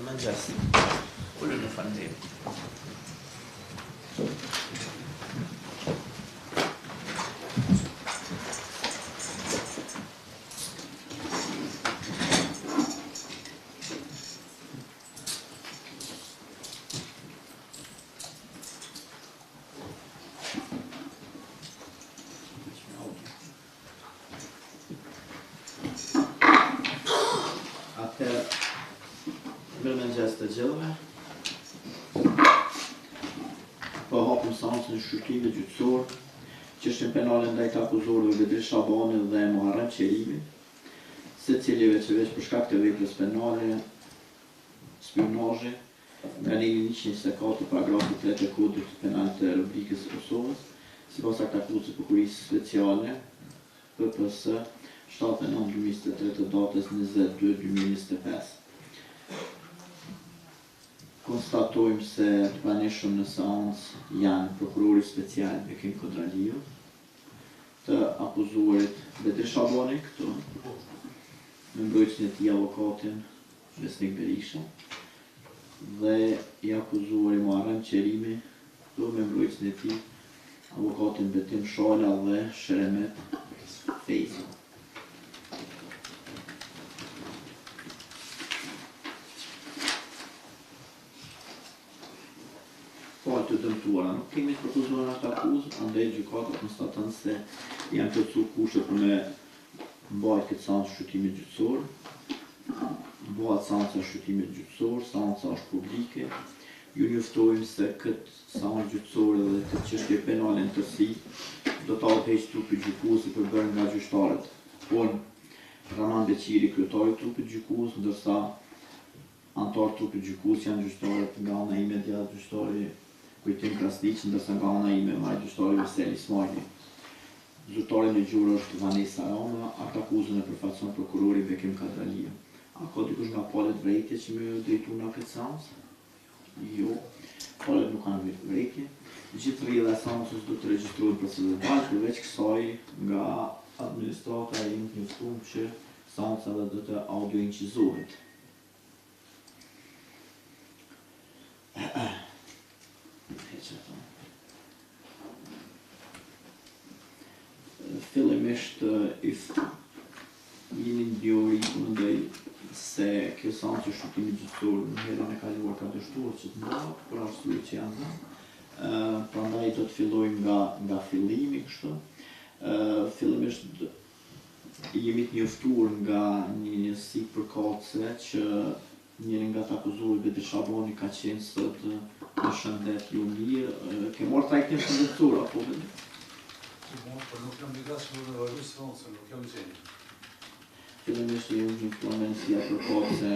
mëngjes. Ulën në falënderim. Të gjithëve. Po hapëm seancën e shqyrtimit gjyqësor, çështjen penale ndaj të akuzorëve Bedri Shabani dhe Muharrem Qerimi, secilive që veç për shkak të veprës penale, spionazhi, nga neli 124 paragrafi 3 të Kodit Penal të Republikës së Kosovës, sipas aktakuzës prokurisë speciale PPS 79/2023 të datës 22/2025. Konstatojmë se të pranishëm në seancë janë prokurori special Bekim Kodraliu, të akuzuarit Bedri Shabani këtu, me mbrojtjen e tij avokatin Besnik Berisha, dhe i akuzuari Muharrem Qerimi këtu, me mbrojtjen e tij avokatin Betim Shala dhe Sheremet Fejza. Të dëmtuara nuk kemi të propozuar atë akuzë, andaj gjykata konstaton se janë plotësuar kushtet për me mbajtë këtë seancë shqyrtimit gjyqësor. Bëhet seanca shqyrtimit gjyqësor, seanca është publike. Ju njoftojmë se këtë seancë gjyqësore dhe këtë çështje penale në tërësi do ta udhëheqë trupi gjykuesi përbërë nga gjyqtarët Raman Beqiri, kryetari i trupit gjykues, ndërsa anëtar trupit gjykues janë gjyqtarët nga ana imediat gjyqtari Kujtim Krasniq, ndërsa nga ana ime marrë gjyqtari Vesel Ismaili. Zyrtare ligjore është Vanessa Rama, atë akuzën e përfaqëson prokurori Bekim Kodraliu. A ka dikush nga palët vërejtje që më drejtu në këtë seancë? Jo, palët nuk kanë vërejtje. Gjithë rrjedha e seancës do të regjistrohet procedurale, përveç kësaj nga administrata e njoftuar që seanca do të audio incizohet. Fillimisht jeni ndjori ndaj se kjo seancë shqyrtimi gjyqësor në herën e kaluar ka dështuar që të mbahet për arsye që janë dhënë. Prandaj do të fillojmë nga fillimi kështu. Fillimisht jemi të njoftuar nga një njësi përkatëse që njëri nga të akuzuar Bedri Shabani ka qenë sot në shëndet jo mirë. Ke marrë trajtim shëndetësor apo vetë? Por nuk jam ligjashëm në valus foncën, nuk jam gjeni. Fillimisht jemi njoftuar nga njësia përkatëse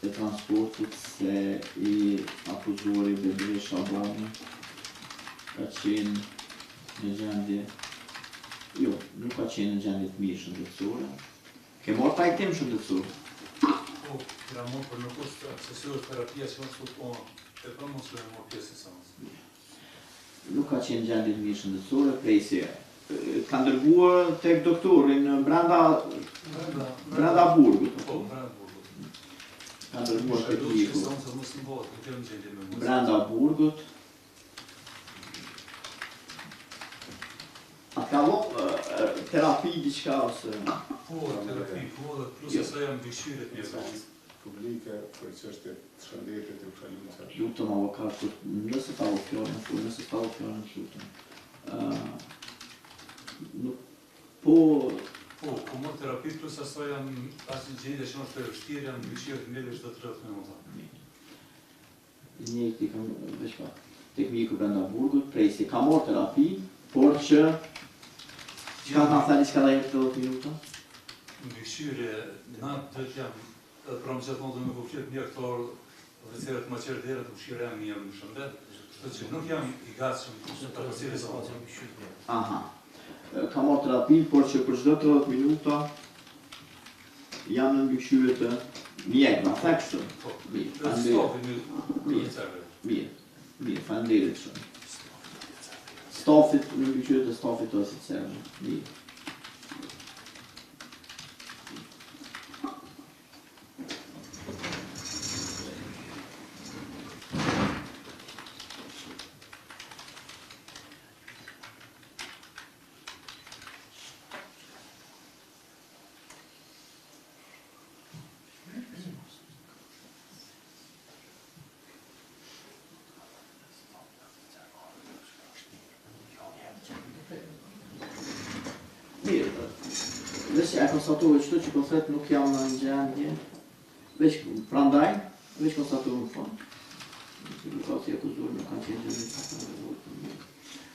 e transportit se i akuzuari Bedri Shabani ka qenë në gjendje, jo, nuk ka qenë në gjendje të mirë shëndetësore. Ke marrë trajtim shëndetësor? Po, Ramon, por nuk është aksesor terapia që mos po e promocion e mor pjesë e seancës. Nuk ka qenë gjendje të mirë shëndetësore, prej se ka ndërguar tek doktorin brenda burgut. Po, brenda burgut. Ka ndërguar tek liku. Seanca mos i bëhet, nuk jam gjendje më mos. Brenda burgut. A ka vënë terapi diçka ose? Po, terapi, po, dhe plus se jam mbikëqyrje të mjekës. Publike për çështje të shëndetit të fjalës. Lutëm avokat, nëse ta u fjalën, lutëm. Po, mor terapi plus asaj jam asnjë gjendje që është e vështirë, jam mbikëqyrje të mjekës çdo 30 minuta. Një ti kam veç pa. Tek mjeku brenda burgut, prej se ka marrë terapi, por që çka ta thani çka dajë 30 minuta? Mbikëqyrje, na do të jam promocion të më përfshirë mjektor dhe cilat më qërë dherë të përfshirë jam në shëndet, kështu që nuk jam i gatshëm të përfshirë seancën. Aha. Ka marrë terapi, por që për çdo 30 minuta jam në mbikëqyrje të mjekëve, a the kështu? Po, Mirë, faleminderit shumë. Stafit, në mbikëqyrje të stafit oficerëve. Mirë. Veç e konstatove qëto që po thet nuk jam në gjendje, veç prandaj, veç konstatove në fund. Gjykatës e akuzuar nuk kanë qenë gjendje.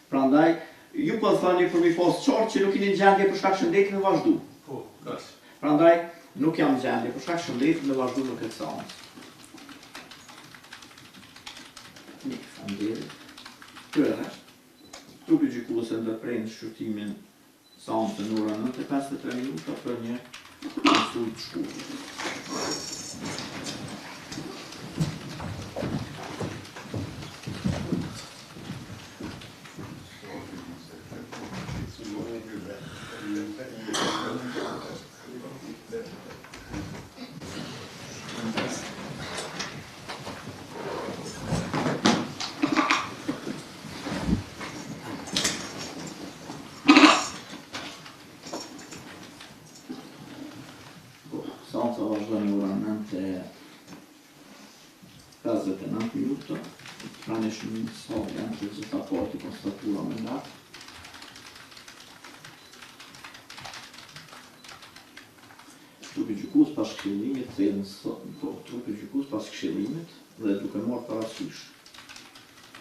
Prandaj, ju po thani për mi pas qartë që nuk jeni në gjendje për shkak shëndetit me vazhdu. Po, kaq. Prandaj, nuk jam në gjendje për shkak shëndetit me vazhdu në këtë seancë. Mirë, faleminderit. Kryerësh, trupi gjykues e ndërprerën shqyrtimin seancën në orën 9:53 minuta për një konsult shkurtër. Seanca vazhdon në orën 9:59 minuta. Pranë shënimit sot janë të gjitha parti konstatura me lart. Trupi gjykues pas këshillimit thellën sot, trupi gjykues pas këshillimit dhe duke marrë parasysh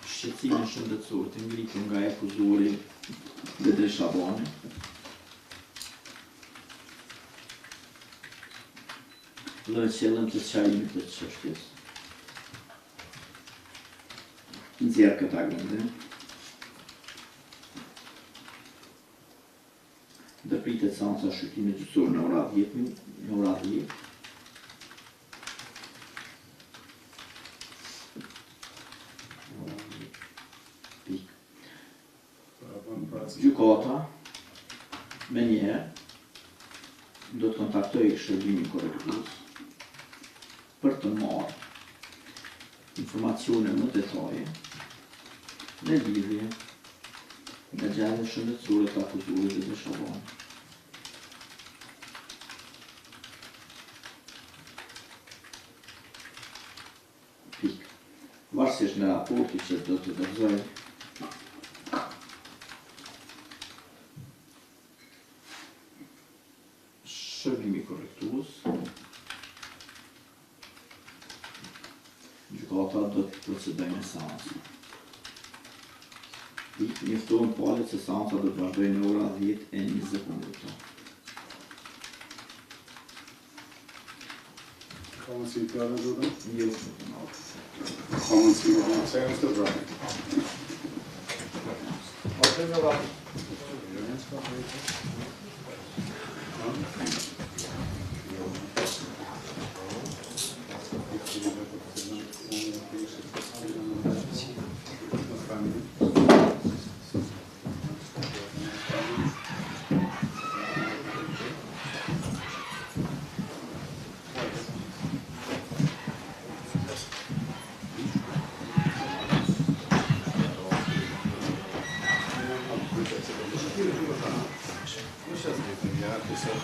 shqetësimin shëndetësor të ngritur nga akuzuari Bedri Shabani, dhe qëllëm të sqarimit të çështjes. Nxjerr këtë argumentim. Ndërpritet seanca shqyrtimit gjyqësor në ora 10. Gjykata me njerë do të kontaktoj shërbimin korrektues për të marrë informacione më detaje në lidhje me gjendjen shëndetësore të akuzuarit Bedri Shabani. Pikë. Varësisht nga raporti që do të dorëzoj shërbimi korrektues, gjykata do të procedojë me seancën. Njoftohen palët se seanca do të vazhdojë në ora 10:20 minuta. Ka mundësi të javë zotën? Jo, nuk e nalë. Ka mundësi të javë zotën të vrajë. Сейчас, я писал,